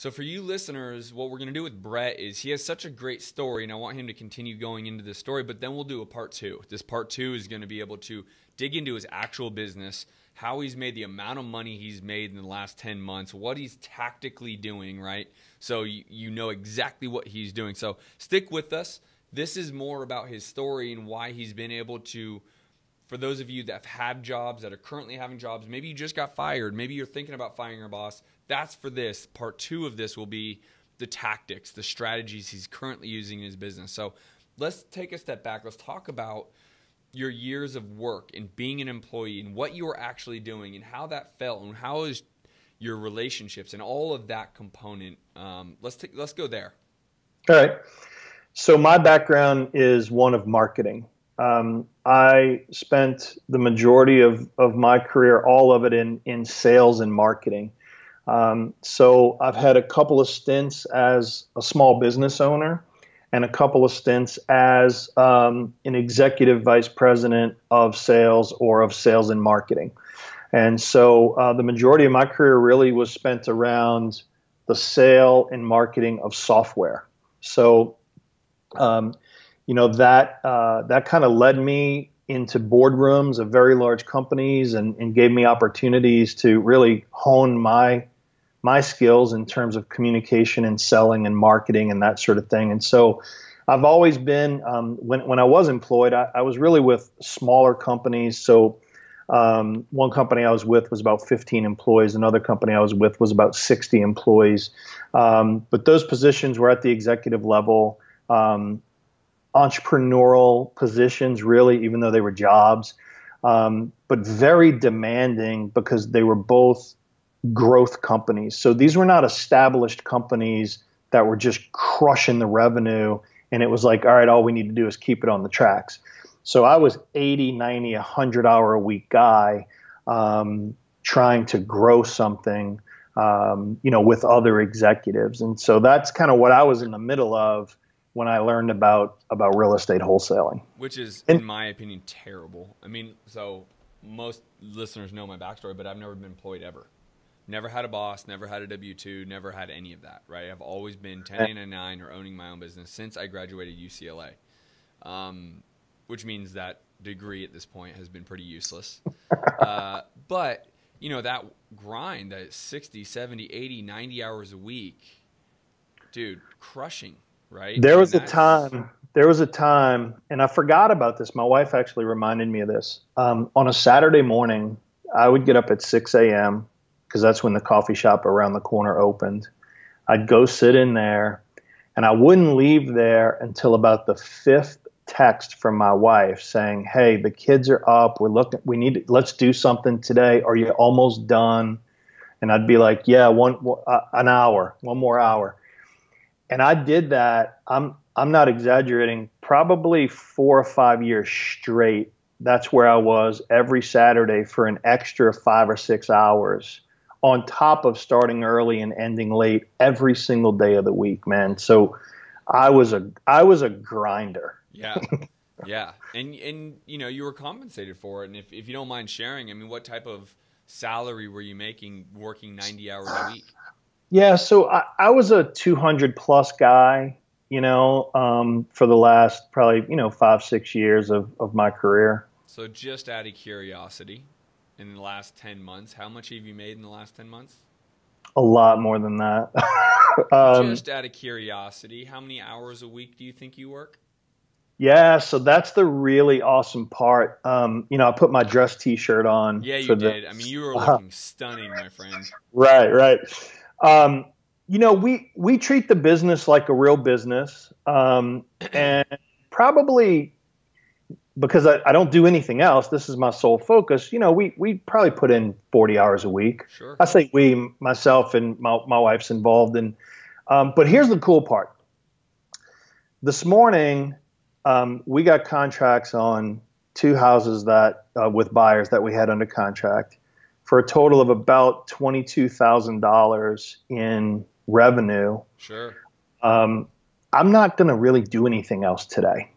So for you listeners, what we're going to do with Brett is he has such a great story, and I want him to continue going into this story, but then we'll do a part two. This part two is going to be able to dig into his actual business, how he's made the amount of money he's made in the last 10 months, what he's tactically doing, right? So you know exactly what he's doing. So stick with us. This is more about his story and why he's been able to, for those of you that have had jobs, that are currently having jobs, maybe you just got fired, maybe you're thinking about firing your boss, that's for this. Part two of this will be the tactics, the strategies he's currently using in his business. So let's take a step back. Let's talk about your years of work and being an employee and what you were actually doing and how that felt and how is your relationships and all of that component. Let's go there. All right. So my background is one of marketing. I spent the majority of my career, all of it in sales and marketing. So I've had a couple of stints as a small business owner and a couple of stints as an executive vice president of sales or of sales and marketing. And so the majority of my career really was spent around the sale and marketing of software. So, that kind of led me into boardrooms of very large companies and gave me opportunities to really hone my skills in terms of communication and selling and marketing and that sort of thing. And so I've always been, when I was employed, I was really with smaller companies. So one company I was with was about 15 employees. Another company I was with was about 60 employees. But those positions were at the executive level, entrepreneurial positions, really, even though they were jobs, but very demanding because they were both growth companies. So these were not established companies that were just crushing the revenue. And it was like, all right, all we need to do is keep it on the tracks. So I was 80, 90, 100-hour a week guy trying to grow something, with other executives. And so that's kind of what I was in the middle of when I learned about real estate wholesaling. Which is, in my opinion, terrible. I mean, so most listeners know my backstory, but I've never been employed ever. Never had a boss, never had a W-2, never had any of that, right? I've always been 1099 or owning my own business since I graduated UCLA, which means that degree at this point has been pretty useless. But, that grind, that 60, 70, 80, 90 hours a week, dude, crushing, right? There was a time, and I forgot about this. My wife actually reminded me of this. On a Saturday morning, I would get up at 6 a.m., because that's when the coffee shop around the corner opened. I'd go sit in there, and I wouldn't leave there until about the fifth text from my wife saying, "Hey, the kids are up. Let's do something today. Are you almost done?" And I'd be like, "Yeah, one more hour." And I did that. I'm not exaggerating. Probably 4 or 5 years straight. That's where I was every Saturday for an extra 5 or 6 hours, on top of starting early and ending late every single day of the week, man. So I was a grinder. Yeah. Yeah. And you were compensated for it. And if you don't mind sharing, I mean, what type of salary were you making working 90 hours a week? Yeah. So I was a 200 plus guy, for the last probably, 5-6 years of my career. So just out of curiosity, in the last 10 months, how much have you made in the last 10 months? A lot more than that. Just out of curiosity, how many hours a week do you think you work? Yeah, so that's the really awesome part. I put my dress T-shirt on. Yeah, you did. I mean, you were looking stunning, my friend. Right. We treat the business like a real business, and probably because I don't do anything else, this is my sole focus. We probably put in 40 hours a week. Sure. I say we, myself and my wife's involved in. But here's the cool part. This morning, we got contracts on 2 houses that with buyers that we had under contract for a total of about $22,000 in revenue. Sure. I'm not going to really do anything else today.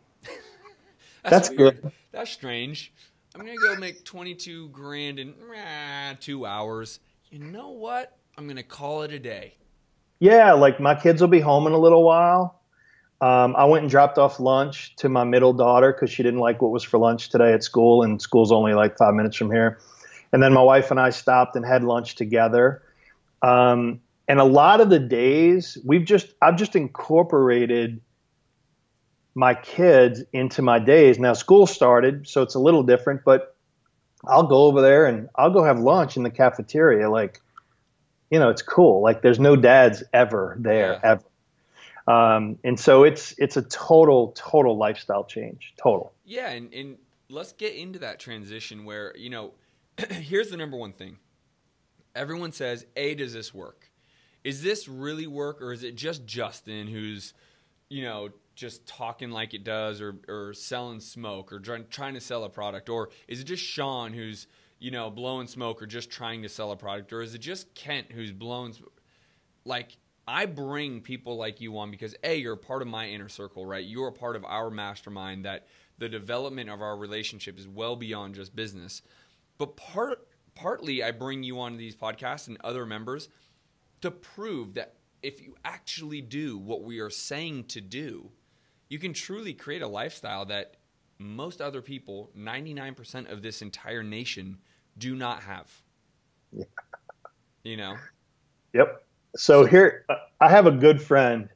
That's good. That's strange. I'm going to go make 22 grand in 2 hours. You know what? I'm going to call it a day. Yeah, like my kids will be home in a little while. I went and dropped off lunch to my middle daughter because she didn't like what was for lunch today at school, and school's only like 5 minutes from here. And then my wife and I stopped and had lunch together. And a lot of the days I've just incorporated my kids into my days. Now school started, so it's a little different, but I'll go over there and I'll go have lunch in the cafeteria. Like, it's cool. Like there's no dads ever Yeah. there ever. And so it's a total lifestyle change. Total. Yeah, and let's get into that transition where, here's the number one thing. Everyone says, A, does this work? Is this really work, or is it just Justin who's, just talking like it does, or selling smoke, or trying to sell a product? Or is it just Sean who's, blowing smoke, or just trying to sell a product? Or is it just Kent who's blowing like, I bring people like you on because, A, you're a part of my inner circle, right? You're a part of our mastermind, that the development of our relationship is well beyond just business. But partly I bring you on these podcasts and other members to prove that if you actually do what we are saying to do, you can truly create a lifestyle that most other people, 99% of this entire nation, do not have. Yeah. Yep. So here, I have a good friend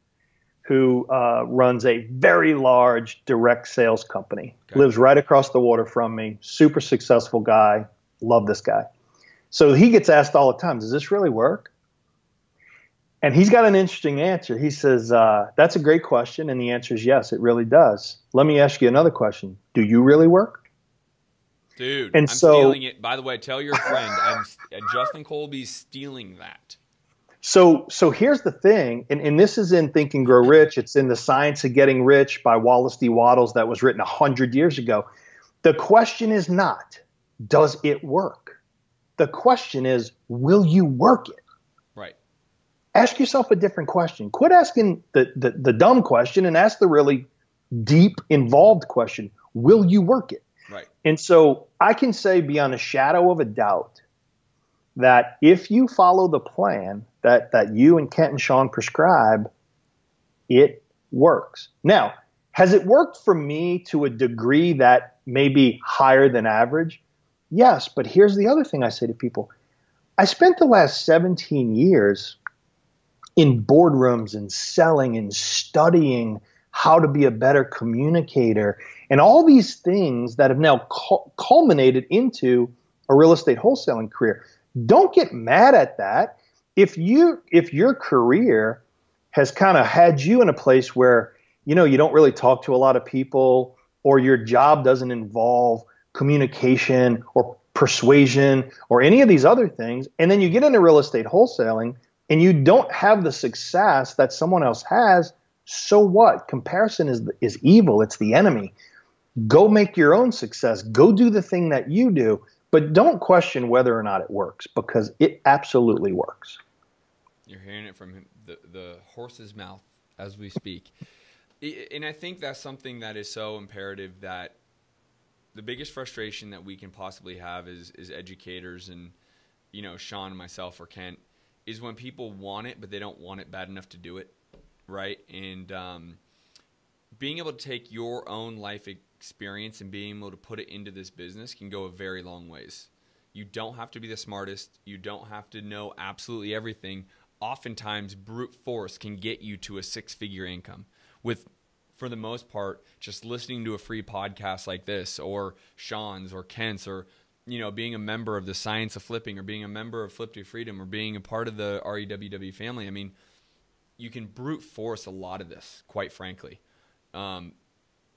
who runs a very large direct sales company. Okay. Lives right across the water from me. Super successful guy. Love this guy. So he gets asked all the time, does this really work? And he's got an interesting answer. He says, that's a great question. And the answer is yes, it really does. Let me ask you another question. Do you really work? Dude, I'm stealing it. By the way, tell your friend, Justin Colby's stealing that. So here's the thing, and this is in Think and Grow Rich. It's in The Science of Getting Rich by Wallace D. Wattles that was written 100 years ago. The question is not, does it work? The question is, will you work it? Right. Ask yourself a different question. Quit asking the dumb question and ask the really deep, involved question. Will you work it? Right. And so I can say beyond a shadow of a doubt that if you follow the plan that you and Kent and Sean prescribe, it works. Now, has it worked for me to a degree that may be higher than average? Yes, but here's the other thing I say to people. I spent the last 17 years in boardrooms and selling and studying how to be a better communicator and all these things that have now culminated into a real estate wholesaling career. Don't get mad at that. If your career has kind of had you in a place where, you don't really talk to a lot of people, or your job doesn't involve communication or persuasion or any of these other things, and then you get into real estate wholesaling and you don't have the success that someone else has, so what? Comparison is evil. It's the enemy. Go make your own success. Go do the thing that you do. But don't question whether or not it works, because it absolutely works. You're hearing it from the horse's mouth as we speak. And I think that's something that is so imperative, that the biggest frustration that we can possibly have is educators, and, Sean and myself or Kent, is when people want it, but they don't want it bad enough to do it, right? And being able to take your own life experience and being able to put it into this business can go a very long ways. You don't have to be the smartest. You don't have to know absolutely everything. Oftentimes, brute force can get you to a six-figure income with, for the most part, just listening to a free podcast like this, or Sean's or Kent's, or being a member of the Science of Flipping, or being a member of Flip to Freedom, or being a part of the REWW family. I mean, you can brute force a lot of this, quite frankly.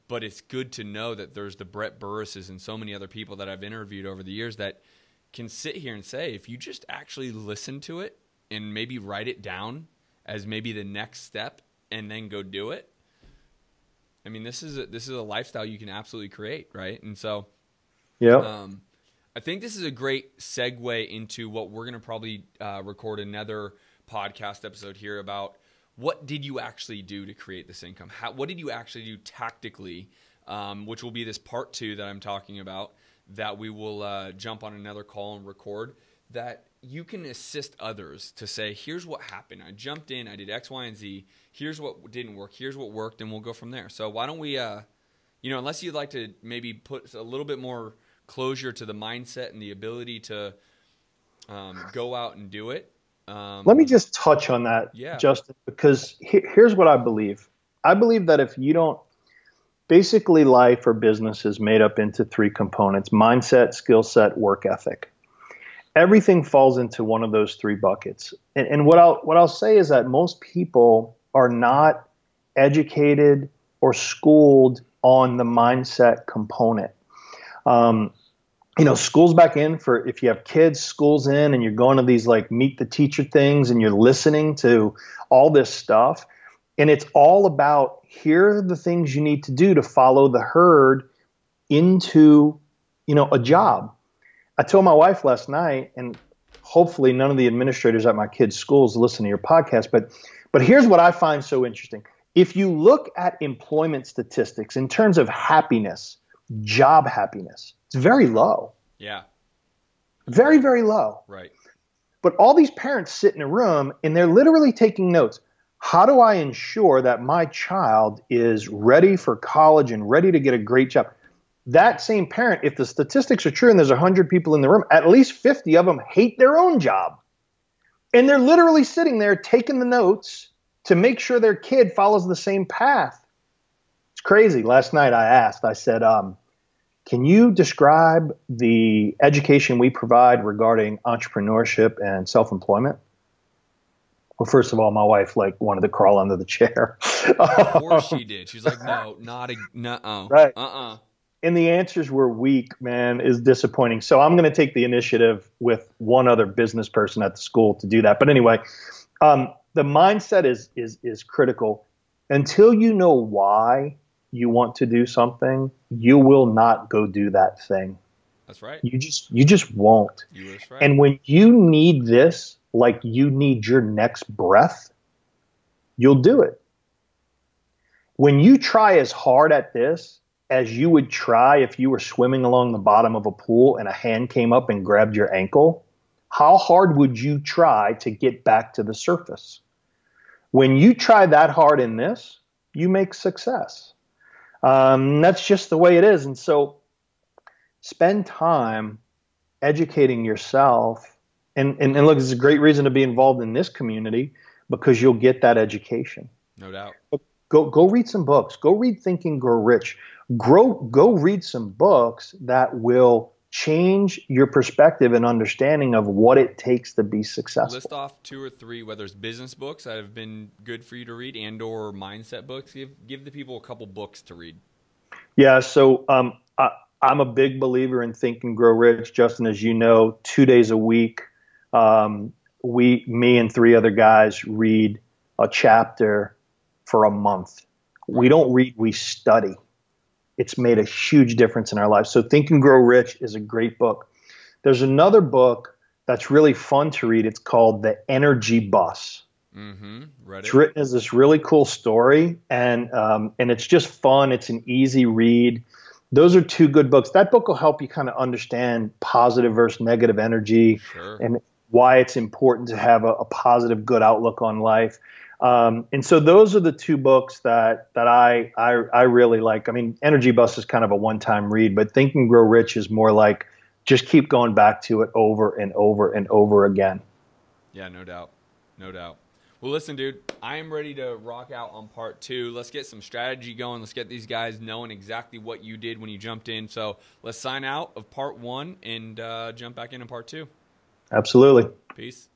But it's good to know that there's the Brett Burases and so many other people that I've interviewed over the years that can sit here and say, if you just actually listen to it and maybe write it down as maybe the next step and then go do it. I mean, this is a lifestyle you can absolutely create, right? And so, yeah, I think this is a great segue into what we're going to probably record another podcast episode here about. What did you actually do to create this income? What did you actually do tactically, which will be this part 2 that I'm talking about, that we will jump on another call and record, that, you can assist others to say, here's what happened. I jumped in, I did X, Y, and Z. Here's what didn't work. Here's what worked, and we'll go from there. So why don't we, unless you'd like to maybe put a little bit more closure to the mindset and the ability to go out and do it. Let me just touch on that, Justin, because here's what I believe. I believe that if you don't, basically life or business is made up into three components: mindset, skill set, work ethic. Everything falls into one of those three buckets. And what I'll say is that most people are not educated or schooled on the mindset component. School's back in for, if you have kids, school's in, and you're going to these like meet the teacher things and you're listening to all this stuff. And it's all about, here are the things you need to do to follow the herd into, a job. I told my wife last night, and hopefully none of the administrators at my kids' schools listen to your podcast, but here's what I find so interesting. If you look at employment statistics in terms of happiness, job happiness, it's very low. Yeah. Very, very low. Right. But all these parents sit in a room and they're literally taking notes. How do I ensure that my child is ready for college and ready to get a great job? That same parent, if the statistics are true and there's 100 people in the room, at least 50 of them hate their own job. And they're literally sitting there taking the notes to make sure their kid follows the same path. It's crazy. Last night I said, can you describe the education we provide regarding entrepreneurship and self-employment? Well, first of all, my wife wanted to crawl under the chair. Of course she did. She's like, no, not a, nuh-uh. Right. Uh-uh. And the answers were weak, man, is disappointing. So I'm going to take the initiative with one other business person at the school to do that. But anyway, the mindset is critical. Until you know why you want to do something, you will not go do that thing. That's right. You just won't. That's right. And when you need this, like you need your next breath, you'll do it. When you try as hard at this as you would try if you were swimming along the bottom of a pool and a hand came up and grabbed your ankle, how hard would you try to get back to the surface? When you try that hard in this, you make success. That's just the way it is. And so spend time educating yourself. And look, it's a great reason to be involved in this community, because you'll get that education. No doubt. Go read some books. Go read Think and Grow Rich. Go read some books that will change your perspective and understanding of what it takes to be successful. List off 2 or 3, whether it's business books that have been good for you to read and or mindset books. Give the people a couple books to read. Yeah, so I'm a big believer in Think and Grow Rich. Justin, as you know, 2 days a week, me and 3 other guys read a chapter for a month. We don't read, we study. It's made a huge difference in our lives. So Think and Grow Rich is a great book. There's another book that's really fun to read. It's called The Energy Bus. It's written as this really cool story, and it's just fun. It's an easy read. Those are 2 good books. That book will help you kind of understand positive versus negative energy, and why it's important to have a positive, good outlook on life. And so those are the 2 books that I really like. I mean, Energy Bus is kind of a one-time read, but Think and Grow Rich is more like just keep going back to it over and over and over again. Yeah, no doubt. No doubt. Well, listen, dude, I am ready to rock out on part 2. Let's get some strategy going. Let's get these guys knowing exactly what you did when you jumped in. So let's sign out of part 1 and jump back into part 2. Absolutely. Peace.